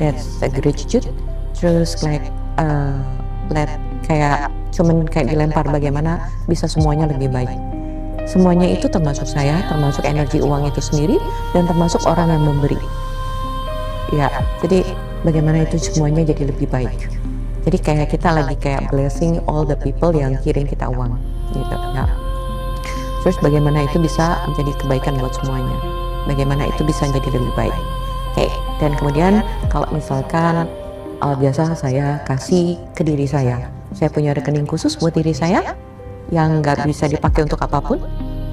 that's a gratitude. Terus kayak cuman kayak dilempar bagaimana bisa semuanya lebih baik. Semuanya itu termasuk saya, termasuk energi uang itu sendiri, dan termasuk orang yang memberi. Ya, jadi bagaimana itu semuanya jadi lebih baik. Jadi kayak kita lagi kayak blessing all the people yang kirim kita uang, gitu. Ya. Terus bagaimana itu bisa menjadi kebaikan buat semuanya. Bagaimana itu bisa jadi lebih baik. Oke, dan kemudian kalau misalkan biasa saya kasih ke diri saya punya rekening khusus buat diri saya yang nggak bisa dipakai untuk apapun.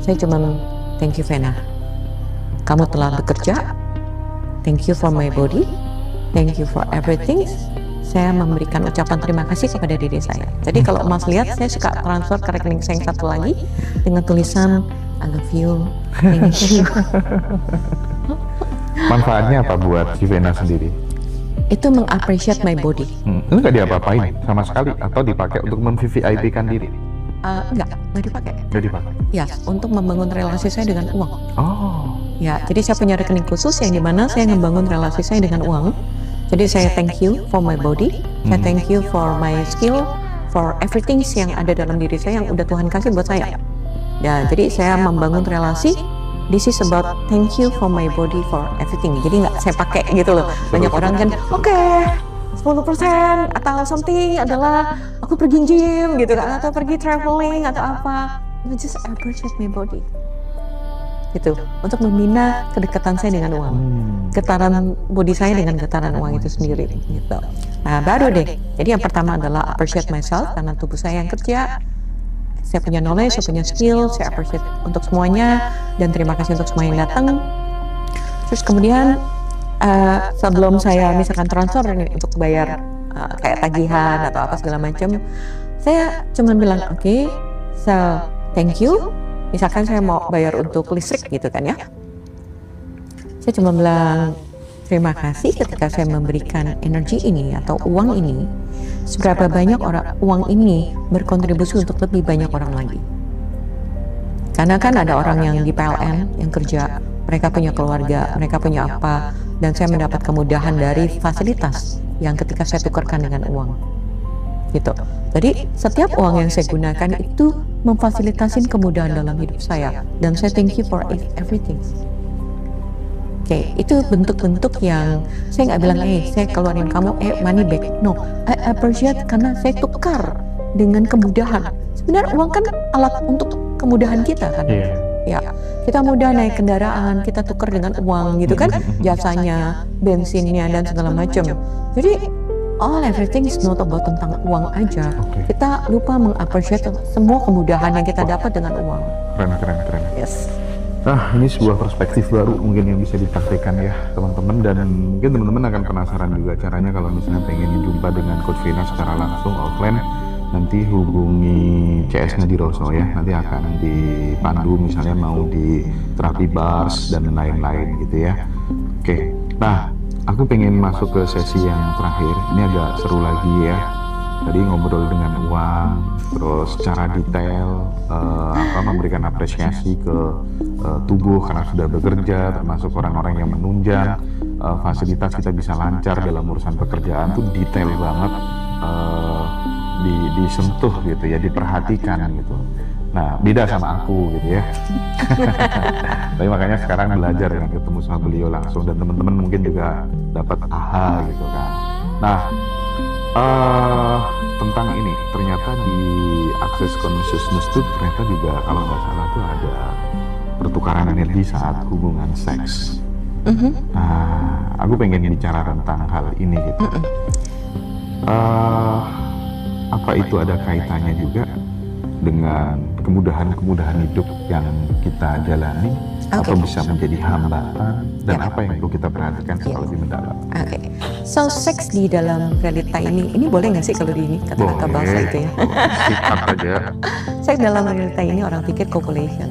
Saya cuman thank you Vena, kamu telah bekerja, thank you for my body, thank you for everything. Saya memberikan ucapan terima kasih kepada diri saya. Jadi kalau Mas lihat, saya suka transfer ke rekening saya yang satu lagi dengan tulisan I love you, thank you. Manfaatnya apa buat si Vena sendiri? Itu mengappreciate my body. Itu nggak diapa-apain sama sekali atau dipakai untuk mem-VVIP-kan diri? Nggak dipakai. Nggak dipakai? Ya, untuk membangun relasi saya dengan uang. Oh. Ya, jadi saya punya rekening khusus yang dimana saya membangun relasi saya dengan uang. Jadi saya thank you for my body, saya thank you for my skill, for everything yang ada dalam diri saya yang udah Tuhan kasih buat saya. Dan jadi saya membangun relasi. This is about thank you for my body for everything. Jadi nggak saya pakai gitu loh. Banyak orang kan, oke, 10% atau something adalah aku pergi gym gitu kan, atau pergi traveling atau apa. No, just appreciate my body. Gitu, untuk membina kedekatan saya dengan uang. Getaran body saya dengan getaran uang itu sendiri gitu. Nah, baru deh. Jadi yang pertama adalah appreciate myself karena tubuh saya yang kerja. Saya punya knowledge, saya punya skill, saya appreciate untuk semuanya, dan terima kasih untuk semua yang datang. Terus kemudian sebelum saya misalkan transfer ini untuk bayar kayak tagihan atau apa segala macam, saya cuma bilang oke, so thank you. Misalkan saya mau bayar untuk listrik gitu kan ya, saya cuma bilang terima kasih ketika saya memberikan energi ini atau uang ini. Seberapa banyak uang ini berkontribusi untuk lebih banyak orang lagi. Karena kan ada orang yang di PLN yang kerja mereka punya keluarga, mereka punya apa, dan saya mendapat kemudahan dari fasilitas yang ketika saya tukarkan dengan uang. Gitu. Jadi setiap uang yang saya gunakan itu memfasilitasin kemudahan dalam hidup saya, dan saya thank you for everything. Oke, itu bentuk-bentuk yang saya nggak bilang, saya keluarin kamu, money back. No, I appreciate karena saya tukar dengan kemudahan. Sebenarnya uang kan alat untuk kemudahan kita kan. Ya, kita mudah naik kendaraan, kita tukar dengan uang gitu kan, jasanya, bensinnya dan segala macam. Jadi everything is not about tentang uang aja. Kita lupa mengappreciate semua kemudahan yang kita dapat dengan uang. Keren. Yes. Nah, ini sebuah perspektif baru mungkin yang bisa dipraktikkan ya teman-teman, dan mungkin teman-teman akan penasaran juga caranya kalau misalnya pengen jumpa dengan Coach Vina secara langsung offline. Nanti hubungi CS Ngadiroso ya, nanti akan dipandu misalnya mau di terapi bars dan lain-lain gitu ya. Oke, nah aku pengen masuk ke sesi yang terakhir, ini agak seru lagi ya. Tadi ngobrol dengan uang, terus secara detail memberikan apresiasi ke tubuh karena sudah bekerja, termasuk orang-orang yang menunjang, fasilitas kita bisa lancar dalam urusan pekerjaan tuh detail banget, disentuh gitu ya, diperhatikan gitu. Nah, beda sama aku gitu ya. Tapi makanya sekarang belajar dengan ketemu sama beliau langsung, dan teman-teman mungkin juga dapat aha gitu kan. Nah, tentang ini ternyata di Access Consciousness tuh ternyata juga kalau nggak salah tuh ada pertukaran energi saat hubungan seks. Nah, aku pengen bicara tentang hal ini gitu. Apa itu ada kaitannya juga dengan kemudahan-kemudahan hidup yang kita jalani, atau bisa menjadi hambatan, dan apa yang perlu kita perhatikan secara lebih mendalam? So seks di dalam realita ini boleh nggak sih kalau di ini kata-kata bahasa itu ya? Sikat aja. Seks dalam realita ini orang pikir copulation.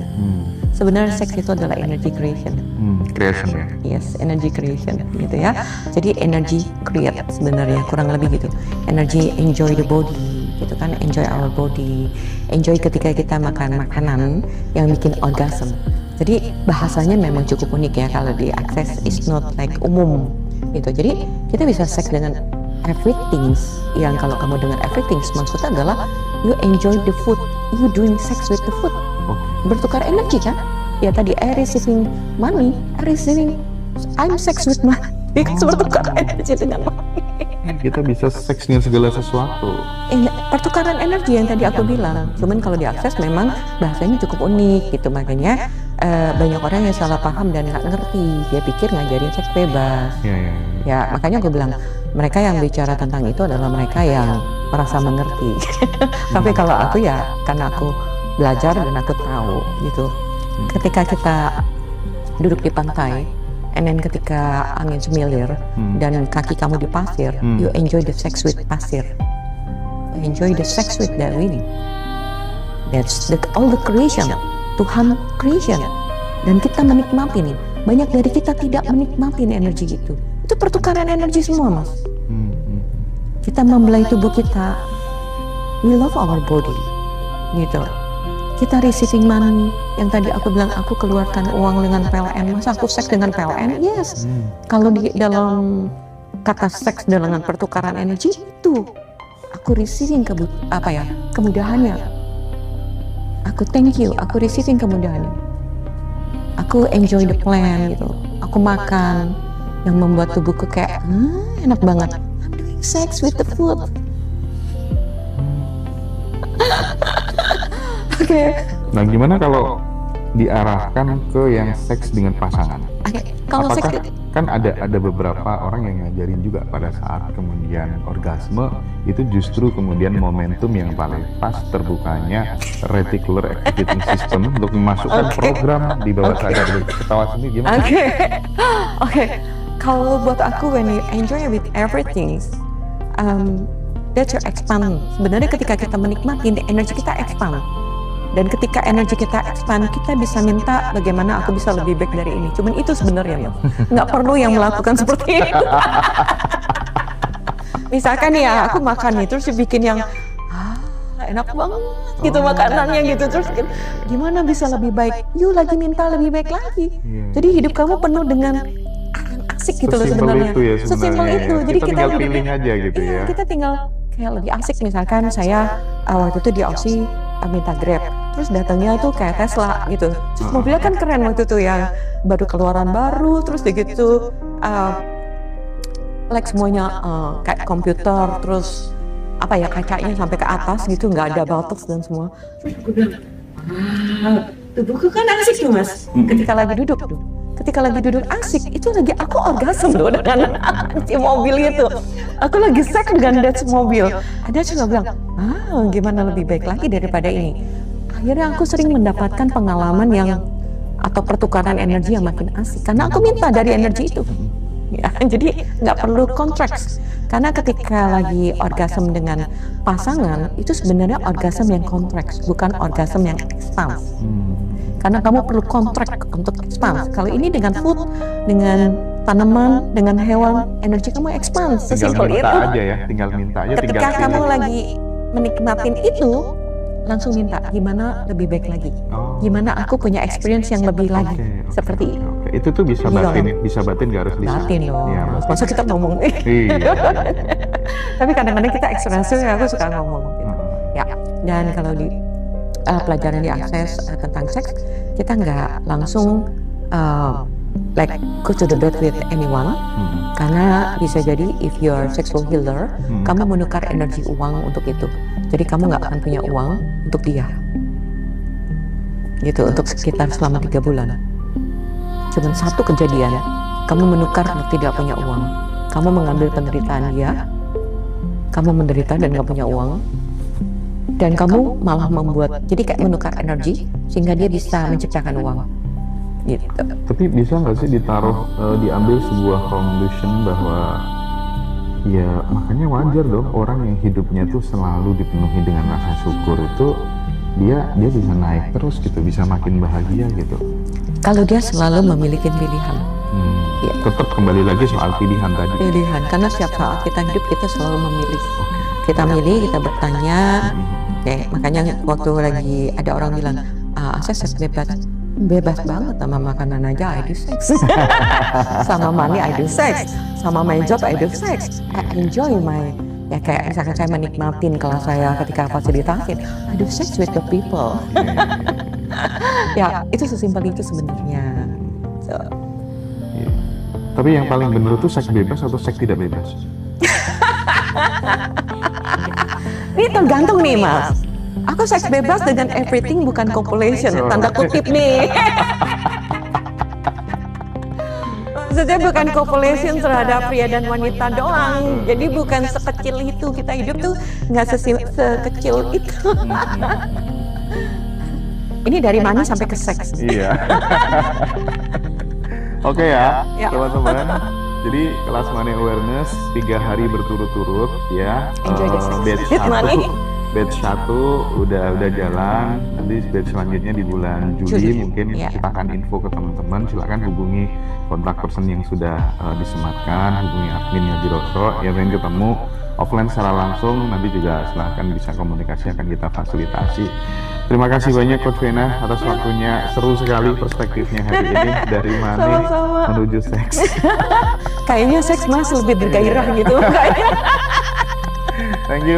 Sebenarnya seks itu adalah energy creation. Creation ya? Yes, energy creation gitu ya. Jadi energy create sebenarnya, kurang lebih gitu. Energy enjoy the body gitu kan, enjoy our body, enjoy ketika kita makan makanan yang bikin orgasm. Jadi bahasanya memang cukup unik ya kalau di Access, is not like umum gitu. Jadi kita bisa seks dengan everything, yang kalau kamu dengar everything maksudnya adalah you enjoy the food, you doing sex with the food. Bertukar energi kan? Ya tadi I receiving money, I'm sex with money. Bertukar energi dengan money. Kita bisa seks dengan segala sesuatu. Pertukaran energi yang tadi aku bilang. Cuman kalau di Access memang bahasanya cukup unik gitu, makanya banyak orang yang salah paham dan nggak ngerti. Dia pikir ngajarin seks bebas. Ya makanya aku bilang mereka yang bicara tentang itu adalah mereka yang merasa mengerti. Tapi kalau aku ya karena aku belajar dan aku tahu gitu. Ketika kita duduk di pantai, and then ketika angin semilir dan kaki kamu di pasir, you enjoy the sex with pasir. You enjoy the sex with that wind. That's all the creation, Tuhan creation. Dan kita menikmati nih. Banyak dari kita tidak menikmati energi itu. Itu pertukaran energi semua, Mas. Kita membelai tubuh kita. We love our body, gitu. Kita receiving money, yang tadi aku bilang aku keluarkan uang dengan PLN, masa aku seks dengan PLN? Yes. Kalau di dalam kata seks dengan pertukaran energi itu aku receiving kemudahannya. Aku thank you, aku receiving kemudahannya. Aku enjoy the plan gitu. Aku makan yang membuat tubuhku kayak enak banget. I'm doing sex with the food. Nah, gimana kalau diarahkan ke yang seks dengan pasangan? Kalau apakah kan ada beberapa orang yang ngajarin juga pada saat kemudian orgasme itu justru kemudian momentum yang paling pas terbukanya reticular activating system untuk memasukkan program di bawah sadar. Ketawa sendiri gimana? Kalau buat aku when you enjoy with everything, that's your expand. Sebenarnya ketika kita menikmati, energi kita expand. Dan ketika energi kita expand, kita bisa minta bagaimana aku bisa lebih baik dari ini. Cuman itu sebenarnya, nggak perlu yang melakukan seperti itu. Misalkan ya, aku makan nih, terus bikin yang enak banget gitu makanannya gitu. Terus gimana bisa lebih baik? You lagi minta lebih baik lagi. Jadi hidup kamu penuh dengan asik gitu loh sebenarnya. Sesimpel itu. Jadi kita tinggal pilih aja gitu ya. Kita tinggal kayak lebih asik. Misalkan saya waktu itu di Aussie minta Grab, terus datangnya itu kayak Tesla gitu. Terus mobilnya kan keren waktu itu yang baru keluaran baru, terus gitu like semuanya kayak komputer, terus apa ya kacanya sampai ke atas gitu, nggak ada batas dan semua. Terus aku bilang, tubuhku kan asik tuh mas. Ketika lagi duduk asik, itu lagi aku orgasme loh dengan si mobil itu. Aku lagi seks dengan that mobil. Ada juga bilang, gimana lebih baik lagi daripada ini. Akhirnya aku sering mendapatkan pengalaman yang atau pertukaran energi yang makin asik karena aku minta dari energi itu. Ya, jadi nggak perlu contracts. Karena ketika lagi orgasme dengan pasangan itu sebenarnya orgasme yang contracts, bukan orgasme yang expand. Karena kamu perlu kontrak untuk expand. Kalau ini dengan food, dengan tanaman, dengan hewan, energi kamu expand. Sesimpel itu. Tinggal minta aja. Ketika kamu lagi menikmatin itu, langsung minta gimana lebih baik lagi. Gimana aku punya experience yang lebih lagi. Seperti itu tuh bisa batin gak harus bisa. Batin loh. Ya, masa kita ngomong. Tapi kadang-kadang kita ekspresi, aku suka ngomong gitu. Ya, dan kalau di pelajaran di Akses tentang seks, kita nggak langsung like go to the bed with anyone, karena bisa jadi if you're sexual healer, kamu menukar energi uang untuk itu. Jadi kamu nggak akan punya uang untuk dia, gitu untuk sekitar selama 3 bulan. Cuman satu kejadian, kamu menukar tidak punya uang, kamu mengambil penderitaan dia, kamu menderita dan nggak punya uang. Dan kamu malah membuat, jadi kayak menukar energi sehingga dia bisa menciptakan uang gitu. Tapi bisa nggak sih diambil sebuah conclusion bahwa ya makanya wajar dong orang yang hidupnya tuh selalu dipenuhi dengan rasa syukur itu dia bisa naik terus gitu, bisa makin bahagia gitu. Kalau dia selalu memiliki pilihan. Ya. Tetap kembali lagi soal pilihan tadi. Pilihan, karena setiap saat kita hidup kita selalu memilih. Kita milih, kita bertanya. Makanya waktu lagi ada orang bilang, Akses bebas banget sama makanan aja, I do sex. Sama money, I do sex. Sama my job, I do sex. I enjoy my, ya kayak misalkan saya menikmatin kelas saya ketika fasilitasin, I do sex with the people. Ya, itu sesimpel itu sebenarnya. Tapi yang paling benar itu seks bebas atau seks tidak bebas? Ini tergantung nih mas. Aku seks bebas dengan everything bukan copulation, tanda kutip nih. Maksudnya bukan copulation terhadap pria dan wanita doang. Jadi bukan sekecil itu, kita hidup tuh nggak sekecil itu. Ini dari mana sampai ke seks. Iya. Oke ya, teman-teman. Jadi kelas Money Awareness 3 hari berturut-turut ya. Batch 1 udah jalan. Nanti batch selanjutnya di bulan Juli mungkin kita akan info ke teman-teman. Silakan hubungi kontak person yang sudah disematkan, hubungi admin Yajiroso. Ya pengen ketemu offline secara langsung, nanti juga silahkan bisa komunikasi, akan kita fasilitasi. Terima kasih banyak Coach Vena atas waktunya, seru sekali perspektifnya hari ini dari money menuju seks. Kayaknya seks mas lebih bergairah gitu. Thank you.